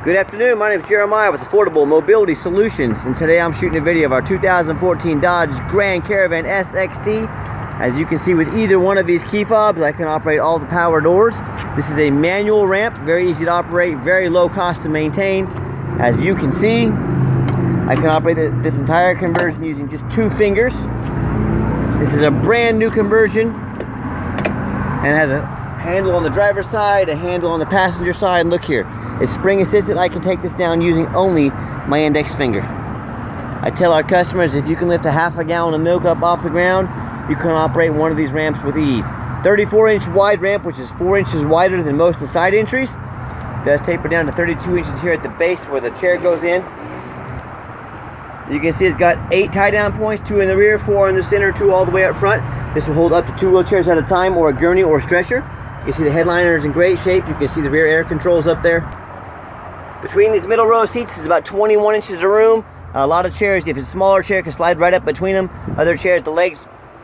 Good afternoon, my name is Jeremiah with Affordable Mobility Solutions, and today I'm shooting a video of our 2014 Dodge Grand Caravan SXT. As you can see, with either one of these key fobs, I can operate all the power doors. This is a manual ramp, very easy to operate, very low cost to maintain. As you can see, I can operate this entire conversion using just 2 fingers. This is a brand new conversion and it has a handle on the driver's side, a handle on the passenger side, and look here. It's spring assisted. I can take this down using only my index finger. I tell our customers if you can lift a half a gallon of milk up off the ground, you can operate one of these ramps with ease. 34-inch wide ramp, which is 4 inches wider than most of the side entries. It does taper down to 32 inches here at the base where the chair goes in. You can see it's got 8 tie down points, 2 in the rear, 4 in the center, 2 all the way up front. This will hold up to 2 wheelchairs at a time, or a gurney or a stretcher. You can see the headliner is in great shape. You can see the rear air controls up there. Between these middle row seats is about 21 inches of room. A lot of chairs, if it's a smaller chair, can slide right up between them. Other chairs,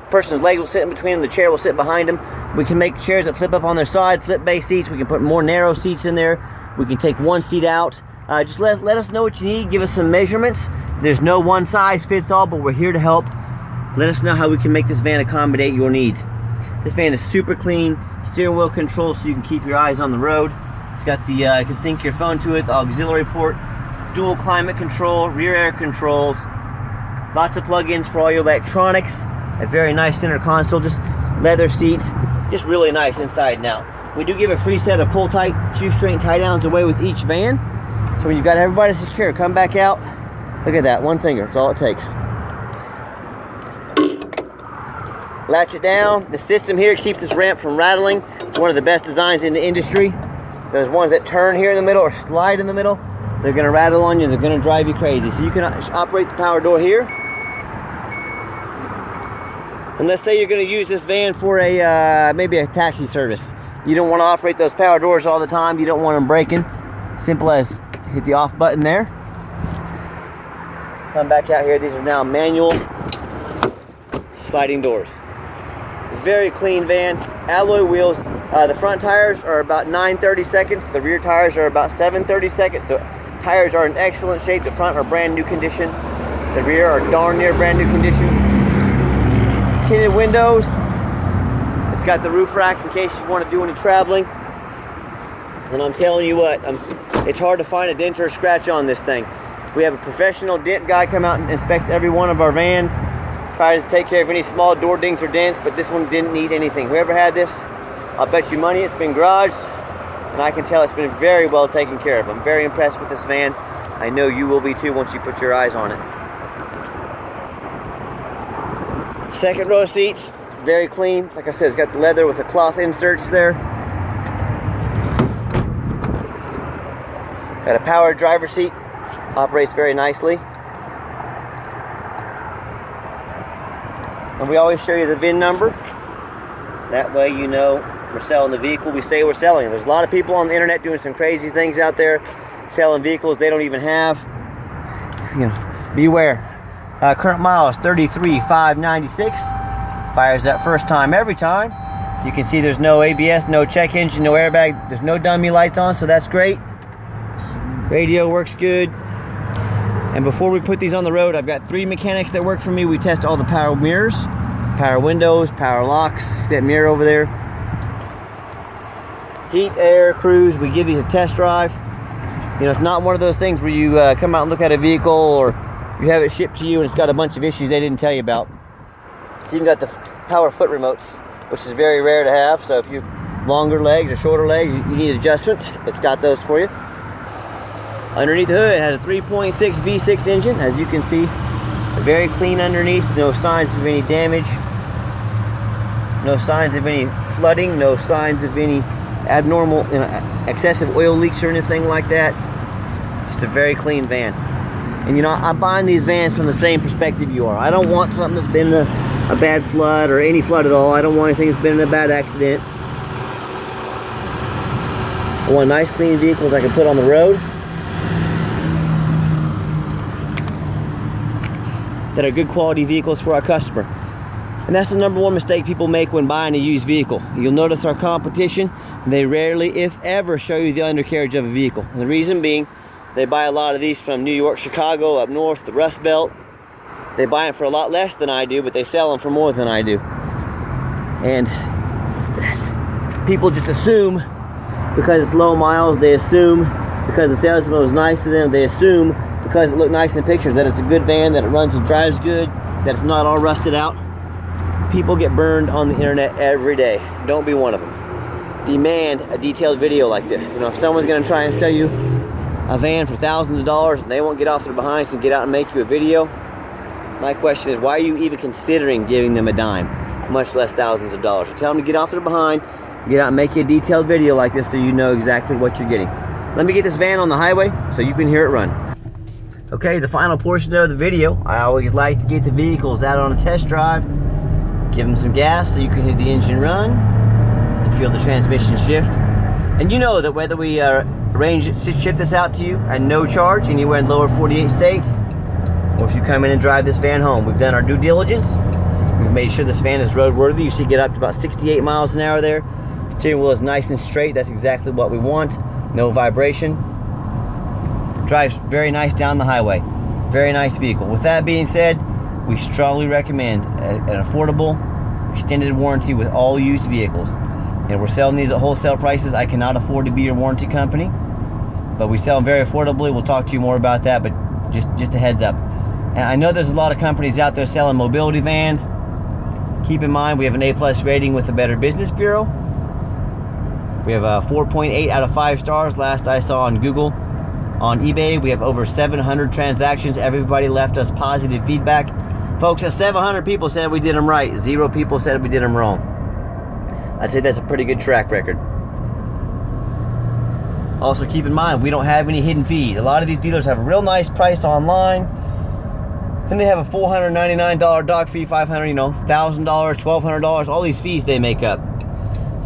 person's leg will sit in between them, the chair will sit behind them. We can make chairs that flip up on their side, flip base seats. We can put more narrow seats in there. We can take one seat out. Just let us know what you need. Give us some measurements. There's no one size fits all, but we're here to help. Let us know how we can make this van accommodate your needs. This van is super clean, steering wheel control so you can keep your eyes on the road. It's got the, you can sync your phone to it, the auxiliary port, dual climate control, rear air controls, lots of plug-ins for all your electronics, a very nice center console, just leather seats, just really nice inside and out. We do give a free set of pull-tight, Q-string tie-downs away with each van. So when you've got everybody secure, come back out. Look at that, 1 finger, that's all it takes. Latch it down. The system here keeps this ramp from rattling. It's one of the best designs in the industry. Those ones that turn here in the middle or slide in the middle, they're going to rattle on you. They're going to drive you crazy. So you can operate the power door here. And let's say you're going to use this van for a maybe a taxi service. You don't want to operate those power doors all the time. You don't want them breaking. Simple as hit the off button there. Come back out here. These are now manual sliding doors. Very clean van, alloy wheels. The front tires are about 9/32. The rear tires are about 7/32. So tires are in excellent shape. The front are brand new condition. The rear are darn near brand new condition. Tinted windows. It's got the roof rack in case you want to do any traveling. And I'm telling you what, it's hard to find a dent or a scratch on this thing. We have a professional dent guy come out and inspects every one of our vans. Tries to take care of any small door dings or dents, but this one didn't need anything. Whoever had this, I'll bet you money it's been garaged, and I can tell it's been very well taken care of. I'm very impressed with this van. I know you will be too once you put your eyes on it. Second row seats, very clean. Like I said, it's got the leather with the cloth inserts there. Got a power driver seat, operates very nicely. And we always show you the VIN number. That way you know we're selling the vehicle we say we're selling. There's a lot of people on the internet doing some crazy things out there, selling vehicles they don't even have. You know, beware. Current mile is 33,596. Fires that first time every time. You can see there's no ABS, no check engine, no airbag. There's no dummy lights on, so that's great. Radio works good. And before we put these on the road, I've got 3 mechanics that work for me. We test all the power mirrors, power windows, power locks. See that mirror over there? Heat, air, cruise. We give these a test drive. You know, it's not one of those things where you come out and look at a vehicle or you have it shipped to you and it's got a bunch of issues they didn't tell you about. It's even got the power foot remotes, which is very rare to have. So if you longer legs or shorter legs, you need adjustments, it's got those for you. Underneath the hood, it has a 3.6 V6 engine. As you can see, very clean underneath. No signs of any damage. No signs of any flooding. No signs of any abnormal, excessive oil leaks or anything like that. Just a very clean van. And you know, I'm buying these vans from the same perspective you are. I don't want something that's been in a bad flood or any flood at all. I don't want anything that's been in a bad accident. I want nice, clean vehicles I can put on the road that are good quality vehicles for our customer. And that's the #1 mistake people make when buying a used vehicle. You'll notice our competition, they rarely, if ever, show you the undercarriage of a vehicle. And the reason being, They buy a lot of these from New York, Chicago, up north, the Rust Belt. They buy them for a lot less than I do, but they sell them for more than I do. And people just assume because it's low miles, they assume because the salesman was nice to them, they assume because it looked nice in pictures that it's a good van, that it runs and drives good, that it's not all rusted out. People get burned on the internet every day. Don't be one of them. Demand a detailed video like this. You know, if someone's going to try and sell you a van for thousands of dollars and they won't get off their behinds and get out and make you a video, my question is, why are you even considering giving them a dime, much less thousands of dollars? So tell them to get off their behind, get out and make you a detailed video like this so you know exactly what you're getting. Let me get this van on the highway so you can hear it run. Okay, the final portion of the video, I always like to get the vehicles out on a test drive, give them some gas so you can hear the engine run and feel the transmission shift. And you know that whether we arrange to ship this out to you at no charge anywhere in lower 48 states, or if you come in and drive this van home, we've done our due diligence. We've made sure this van is roadworthy. You see it get up to about 68 miles an hour there. Steering wheel is nice and straight. That's exactly what we want. No vibration. Drives very nice down the highway. Very nice vehicle. With that being said, we strongly recommend an affordable extended warranty with all used vehicles. And we're selling these at wholesale prices. I cannot afford to be your warranty company, but we sell them very affordably. We'll talk to you more about that, but just a heads up. And I know there's a lot of companies out there selling mobility vans. Keep in mind, we have an A+ rating with the Better Business Bureau. We have a 4.8 out of 5 stars last I saw on Google. On eBay, we have over 700 transactions. Everybody left us positive feedback. Folks, 700 people said we did them right. 0 people said we did them wrong. I'd say that's a pretty good track record. Also keep in mind, we don't have any hidden fees. A lot of these dealers have a real nice price online. Then they have a $499 dock fee, $500, $1,000, $1,200, all these fees they make up.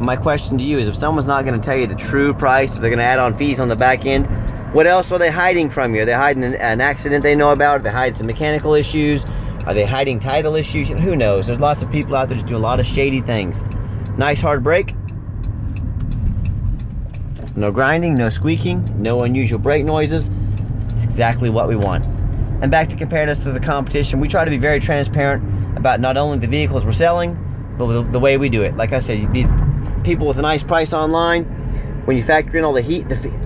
My question to you is, if someone's not going to tell you the true price, if they're going to add on fees on the back end, what else are they hiding from you? Are they hiding an accident they know about? Are they hiding some mechanical issues? Are they hiding title issues? Who knows? There's lots of people out there just doing a lot of shady things. Nice hard brake. No grinding, no squeaking, no unusual brake noises. It's exactly what we want. And back to comparing us to the competition, we try to be very transparent about not only the vehicles we're selling, but the way we do it. Like I said, these people with a nice price online, when you factor in all the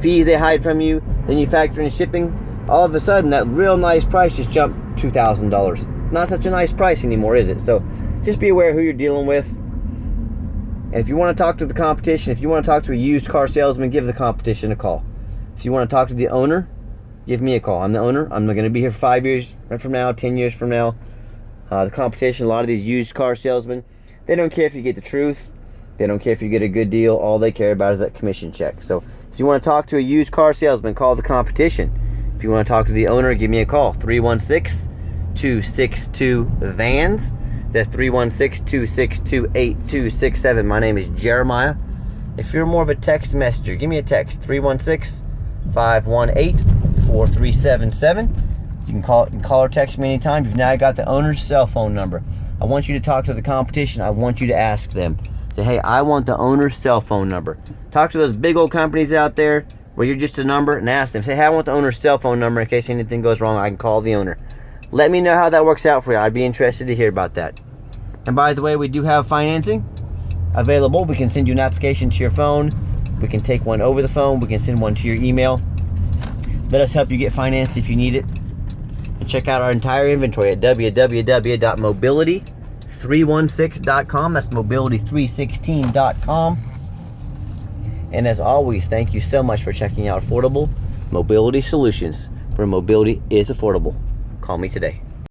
fees they hide from you, then you factor in shipping, all of a sudden that real nice price just jumped $2,000. Not such a nice price anymore, is it? So just be aware who you're dealing with. And if you want to talk to the competition, if you want to talk to a used car salesman, give the competition a call. If you want to talk to the owner, give me a call. I'm the owner. I'm going to be here 5 years from now, 10 years from now. The competition, a lot of these used car salesmen, they don't care if you get the truth. They don't care if you get a good deal. All they care about is that commission check. So if you want to talk to a used car salesman, call the competition. If you want to talk to the owner, give me a call. 316-262-VANS. That's 316-262-8267. My name is Jeremiah. If you're more of a text messenger, give me a text. 316-518-4377. You can call or text me anytime. You've now got the owner's cell phone number. I want you to talk to the competition. I want you to ask them. Say, hey, I want the owner's cell phone number. Talk to those big old companies out there where you're just a number and ask them. Say, hey, I want the owner's cell phone number in case anything goes wrong. I can call the owner. Let me know how that works out for you. I'd be interested to hear about that. And by the way, we do have financing available. We can send you an application to your phone. We can take one over the phone. We can send one to your email. Let us help you get financed if you need it. And check out our entire inventory at www.mobility316.com. That's mobility316.com. And as always, thank you so much for checking out Affordable Mobility Solutions, where mobility is affordable. Call me today.